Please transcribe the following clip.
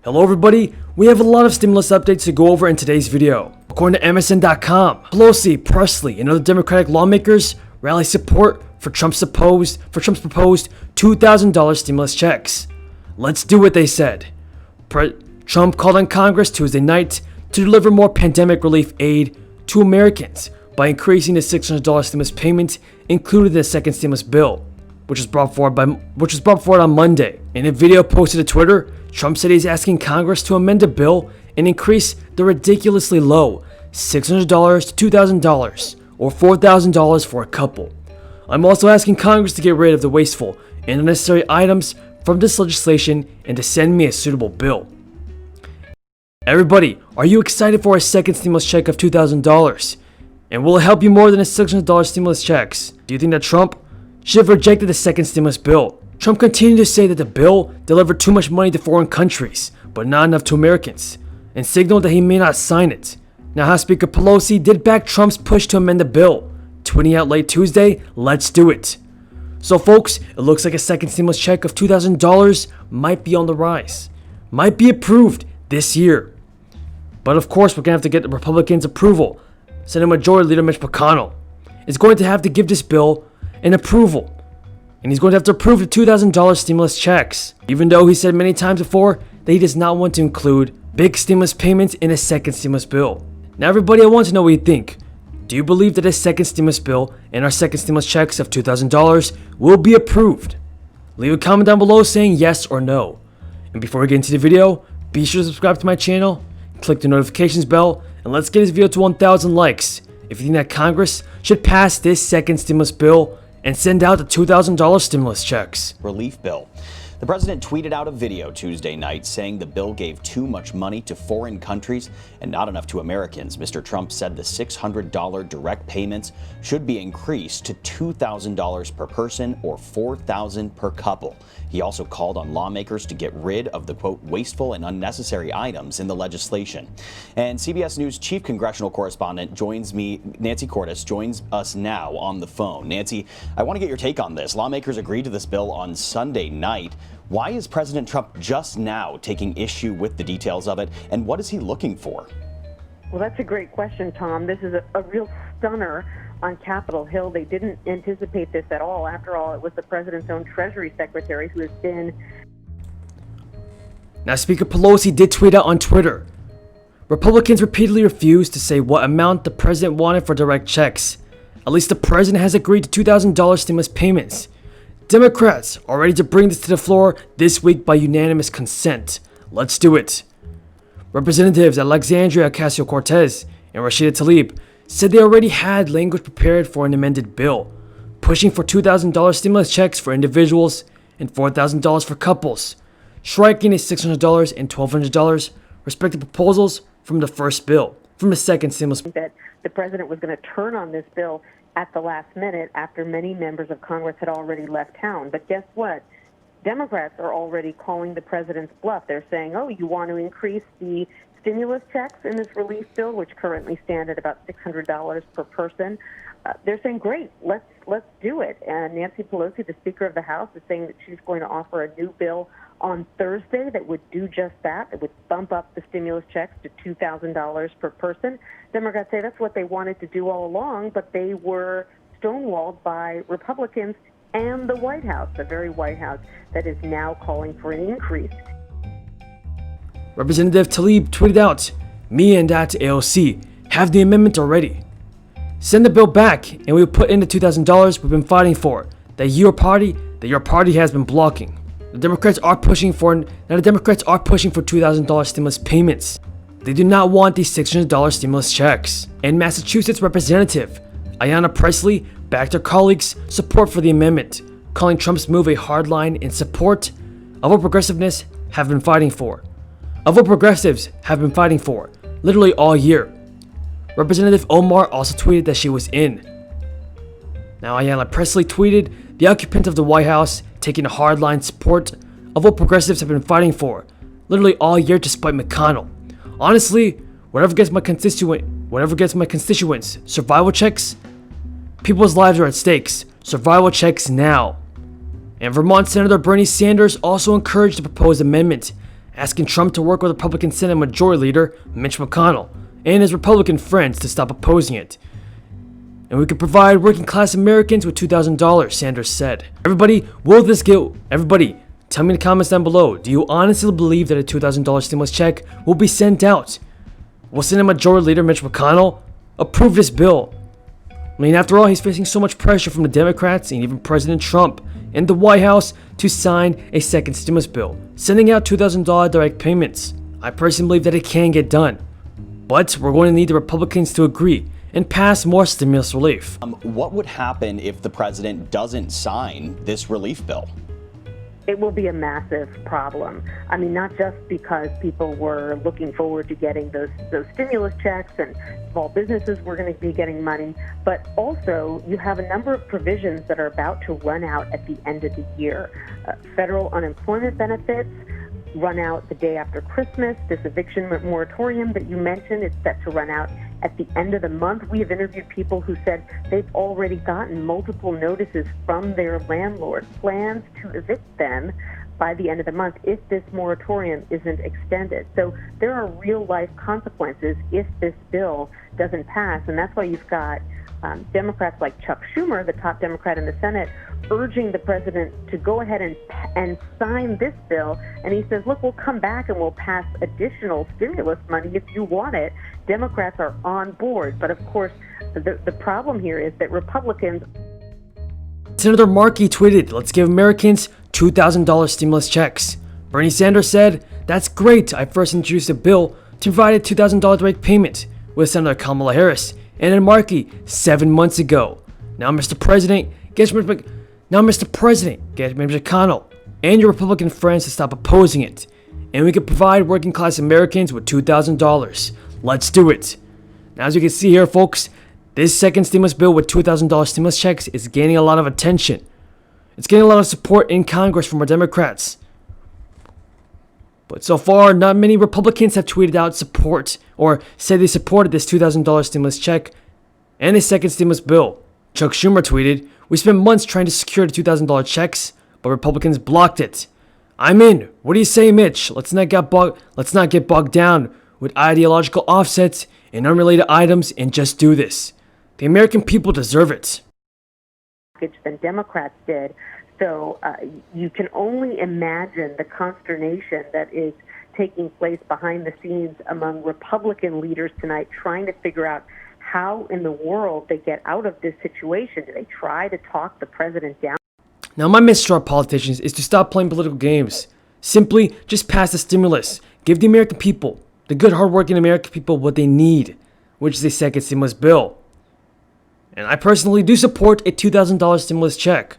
Hello everybody, we have a lot of stimulus updates to go over in today's video. According to MSN.com, Pelosi, Presley, and other Democratic lawmakers rally support for Trump's proposed $2,000 stimulus checks. Let's do what they said. Trump called on Congress Tuesday night to deliver more pandemic relief aid to Americans by increasing the $600 stimulus payment included in the second stimulus bill, which was brought forward on Monday. In a video posted to Twitter, Trump said he's asking Congress to amend the bill and increase the ridiculously low $600 to $2,000 or $4,000 for a couple. I'm also asking Congress to get rid of the wasteful and unnecessary items from this legislation and to send me a suitable bill. Everybody, are you excited for a second stimulus check of $2,000? And will it help you more than a $600 stimulus checks? Do you think that Trump should have rejected the second stimulus bill? Trump continued to say that the bill delivered too much money to foreign countries, but not enough to Americans, and signaled that he may not sign it. Now, House Speaker Pelosi did back Trump's push to amend the bill, tweeting out late Tuesday, "Let's do it." So folks, it looks like a second stimulus check of $2,000 might be on the rise, might be approved this year. But of course, we're going to have to get the Republicans' approval. Senate Majority Leader Mitch McConnell is going to have to give this bill an approval. And he's going to have to approve the $2,000 stimulus checks, even though he said many times before that he does not want to include big stimulus payments in a second stimulus bill. Now everybody, I want to know what you think. Do you believe that a second stimulus bill and our second stimulus checks of $2,000 will be approved? Leave a comment down below saying yes or no. And before we get into the video, be sure to subscribe to my channel, click the notifications bell, and let's get this video to 1,000 likes if you think that Congress should pass this second stimulus bill and send out the $2,000 stimulus checks. Relief bill. The president tweeted out a video Tuesday night saying the bill gave too much money to foreign countries and not enough to Americans. Mr. Trump said the $600 direct payments should be increased to $2,000 per person or $4,000 per couple. He also called on lawmakers to get rid of the, quote, wasteful and unnecessary items in the legislation. And CBS News chief congressional correspondent Nancy Cordes joins us now on the phone. Nancy, I want to get your take on this. Lawmakers agreed to this bill on Sunday night. Why is President Trump just now taking issue with the details of it, and what is he looking for? Well, that's a great question, Tom. This is a real stunner on Capitol Hill. They didn't anticipate this at all. After all, it was the president's own Treasury Secretary who has been... Now, Speaker Pelosi did tweet out on Twitter, Republicans repeatedly refused to say what amount the president wanted for direct checks. At least the president has agreed to $2,000 stimulus payments. Democrats are ready to bring this to the floor this week by unanimous consent. Let's do it. Representatives Alexandria Ocasio-Cortez and Rashida Tlaib said they already had language prepared for an amended bill, pushing for $2,000 stimulus checks for individuals and $4,000 for couples, striking a $600 and $1,200 respective proposals from the second stimulus. That the president was going to turn on this bill at the last minute after many members of Congress had already left town. But guess what? Democrats are already calling the president's bluff. They're saying, oh, you want to increase the stimulus checks in this relief bill, which currently stand at about $600 per person. They're saying, great, let's do it. And Nancy Pelosi, the Speaker of the House, is saying that she's going to offer a new bill on Thursday that would do just that. It would bump up the stimulus checks to $2,000 per person. Democrats say that's what they wanted to do all along, but they were stonewalled by Republicans and the White House, the very White House that is now calling for an increase. Representative Tlaib tweeted out, "Me and that AOC have the amendment already. Send the bill back and we will put in the $2,000 we've been fighting for, that your party has been blocking." The Democrats are pushing for $2,000 stimulus payments. They do not want these $600 stimulus checks. And Massachusetts Representative Ayanna Pressley backed her colleagues' support for the amendment, calling Trump's move a hard line in support of what progressives have been fighting for, literally all year. Representative Omar also tweeted that she was in. Now, Ayanna Pressley tweeted, "The occupant of the White House taking a hardline support of what progressives have been fighting for, literally all year despite McConnell. Honestly, whatever gets my constituents survival checks, people's lives are at stakes. Survival checks now." And Vermont Senator Bernie Sanders also encouraged the proposed amendment, asking Trump to work with Republican Senate Majority Leader Mitch McConnell and his Republican friends to stop opposing it. And we could provide working class Americans with $2,000, Sanders said. Everybody, tell me in the comments down below, do you honestly believe that a $2,000 stimulus check will be sent out? Will Senate Majority Leader Mitch McConnell approve this bill? I mean, after all, he's facing so much pressure from the Democrats and even President Trump and the White House to sign a second stimulus bill, sending out $2,000 direct payments. I personally believe that it can get done, but we're going to need the Republicans to agree and pass more stimulus relief. What would happen if the president doesn't sign this relief bill? It will be a massive problem. I mean, not just because people were looking forward to getting those stimulus checks and small businesses were going to be getting money, but also you have a number of provisions that are about to run out at the end of the year. Federal unemployment benefits run out the day after Christmas. This eviction moratorium that you mentioned is set to run out at the end of the month. We have interviewed people who said they've already gotten multiple notices from their landlord, plans to evict them by the end of the month if this moratorium isn't extended. So there are real life consequences if this bill doesn't pass, and that's why you've got Democrats like Chuck Schumer, the top Democrat in the Senate, urging the president to go ahead and sign this bill. And he says, look, we'll come back and we'll pass additional stimulus money if you want it. Democrats are on board. But of course, the problem here is that Republicans... Senator Markey tweeted, let's give Americans $2,000 stimulus checks. Bernie Sanders said, that's great. I first introduced a bill to provide a $2,000 direct payment with Senator Kamala Harris and then Markey 7 months ago. Now, Mr. President, get Mitch McConnell and your Republican friends to stop opposing it, and we can provide working class Americans with $2,000. Let's do it. Now, as you can see here, folks, this second stimulus bill with $2,000 stimulus checks is gaining a lot of attention. It's getting a lot of support in Congress from our Democrats. But so far, not many Republicans have tweeted out support or said they supported this $2,000 stimulus check and a second stimulus bill. Chuck Schumer tweeted, we spent months trying to secure the $2,000 checks, but Republicans blocked it. I'm in. What do you say, Mitch? Let's not get bogged down with ideological offsets and unrelated items and just do this. The American people deserve it. Than Democrats did. So you can only imagine the consternation that is taking place behind the scenes among Republican leaders tonight, trying to figure out how in the world they get out of this situation. Do they try to talk the president down? Now, my message to our politicians is to stop playing political games. Simply just pass the stimulus. Give the American people, the good, hardworking American people, what they need, which is a second stimulus bill. And I personally do support a $2,000 stimulus check.